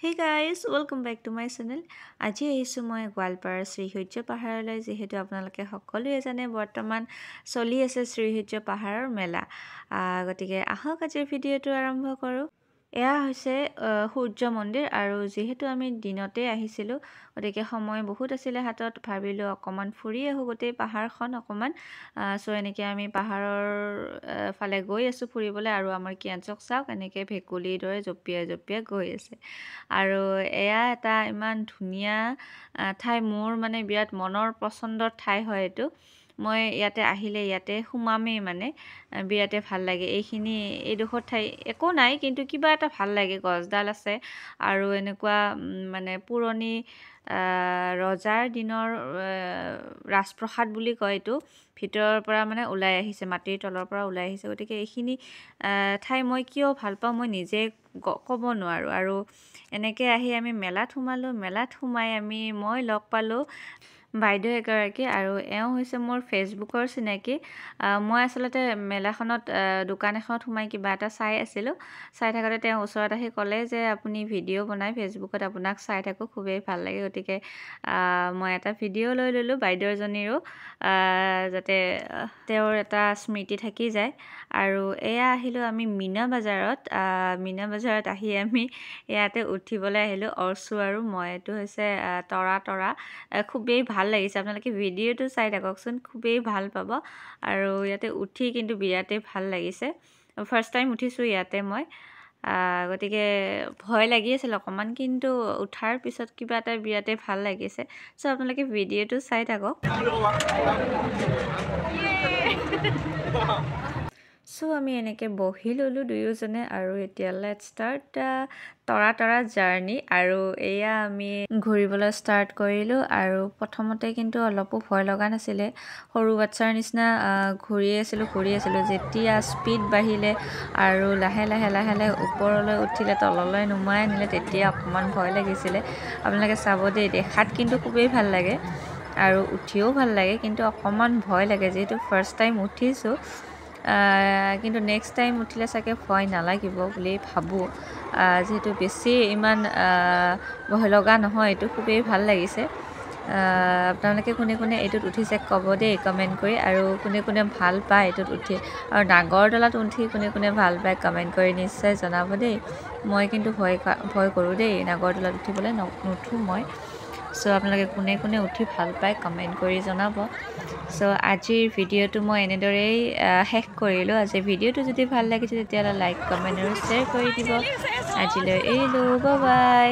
Hey guys, welcome back to my channel. আজি আহিছোঁ মই গোৱালপাৰা শ্ৰীসূৰ্য পাহাৰলৈ যিহেতু আপোনালোকে সকলোৱে জানে বৰ্তমান চলি আছে শ্ৰীসূৰ্য পাহাৰৰ মেলা গতিকে আহক আজিৰ ভিডিঅ'টো আৰম্ভ কৰোঁ এয়া হৈছে সূৰ্য মন্দিৰ আৰু যেহেতু আমি দিনতে আহিছিলোঁ গতিকে সময় বহুত আছিল হাতত ভাবিলোঁ অকমান ফুৰি আহো গোটেই পাহাৰখন অকমান সো এনেকৈ আমি পাহাৰৰ ফালে গৈ আছোঁ ফুৰিবলৈ আৰু আমাৰ কিয়াঞ্চক চাওক এনেকৈ ভেকুলিৰ দৰে জঁপিয়াই গৈ আছে আৰু এয়া এটা ইমান ধুনীয়া ঠাই মোৰ মানে বিৰাট মনৰ পছন্দৰ ঠাই হয় এইটো মই ইয়াতে আহিলে ইয়াতে সোমামেই মানে বিৰাটে ভাল লাগে এইডোখৰ ঠাই একো নাই কিন্তু কিবা এটা ভাল লাগে গছডাল আছে আৰু এনেকুৱা মানে পুৰণি ৰজাৰ দিনৰ ৰাজপ্ৰসাদ বুলি কয় এইটো ভিতৰৰ পৰা মানে ওলাই আহিছে মাটিৰ তলৰ পৰা ওলাই আহিছে গতিকে এইখিনি ঠাই মই কিয় ভাল পাওঁ মই নিজে ক'ব নোৱাৰোঁ আৰু এনেকৈ আহি আমি মেলাত সোমালোঁ মেলাত সোমাই মই লগ পালোঁ বাইদেউ এগৰাকী আৰু এওঁ হৈছে মোৰ ফেচবুকৰ চিনাকি মই আচলতে মেলাখনত দোকান এখনত সোমাই কিবা এটা চাই আছিলোঁ চাই থাকোঁতে তেওঁ ওচৰত আহি ক'লে যে আপুনি ভিডিঅ' বনাই ফেচবুকত আপোনাক চাই থাকোঁ খুবেই ভাল লাগে গতিকে মই এটা ভিডিঅ' লৈ ল'লোঁ বাইদেউজনীৰো যাতে তেওঁৰ এটা স্মৃতি থাকি যায় আৰু এয়া আহিলোঁ আমি মীনা বজাৰত আহি আমি ইয়াতে উঠিবলৈ আহিলোঁ অৰ্চু আৰু মই এইটো হৈছে তৰা খুবেই ভাল লাগিছে আপোনালোকে ভিডিঅ'টো চাই থাককচোন খুবেই ভাল পাব আৰু ইয়াতে উঠি কিন্তু বিৰাটেই ভাল লাগিছে ফাৰ্ষ্ট টাইম উঠিছোঁ ইয়াতে মই গতিকে ভয় লাগি আছিল অকণমান কিন্তু উঠাৰ পিছত কিবা এটা বিৰাটেই ভাল লাগিছে চ' আপোনালোকে ভিডিঅ'টো চাই থাকক চ' আমি এনেকৈ বহি ল'লোঁ দুয়োজনে আৰু এতিয়া লেটছ ষ্টাৰ্ট তৰা জাৰ্ণি আৰু এয়া আমি ঘূৰিবলৈ ষ্টাৰ্ট কৰিলোঁ আৰু প্ৰথমতে কিন্তু অলপো ভয় লগা নাছিলে সৰু বাচ্ছাৰ নিচিনা ঘূৰি আছিলোঁ যেতিয়া স্পীড বাঢ়িলে আৰু লাহে লাহে ওপৰলৈ উঠিলে তললৈ নুমাই আনিলে তেতিয়া অকণমান ভয় লাগিছিলে আপোনালোকে চাব দেই দেখাত কিন্তু খুবেই ভাল লাগে আৰু উঠিও ভাল লাগে কিন্তু অকণমান ভয় লাগে যিহেতু ফাৰ্ষ্ট টাইম উঠিছোঁ কিন্তু নেক্সট টাইম উঠিলে চাগে ভয় নালাগিব বুলি ভাবোঁ যিহেতু বেছি ইমান ভয় লগা নহয় এইটো খুবেই ভাল লাগিছে আপোনালোকে কোনে এইটোত উঠিছে ক'ব দেই কমেণ্ট কৰি আৰু কোনে ভাল পায় এইটোত উঠি আৰু নাগৰদলাত উঠি কোনে ভাল পায় কমেণ্ট কৰি নিশ্চয় জনাব দেই মই কিন্তু ভয় কৰোঁ দেই নাগৰদলাত উঠিবলৈ নুঠোঁ মই চ' আপোনালোকে কোনে উঠি ভাল পায় কমেণ্ট কৰি জনাব চ' আজিৰ ভিডিঅ'টো মই এনেদৰেই শেষ কৰিলোঁ আজিৰ ভিডিঅ'টো যদি ভাল লাগিছে তেতিয়াহ'লে লাইক কমেণ্ট আৰু শ্বেয়াৰ কৰি দিব আজিলৈ এৰিলোঁ বাই বাই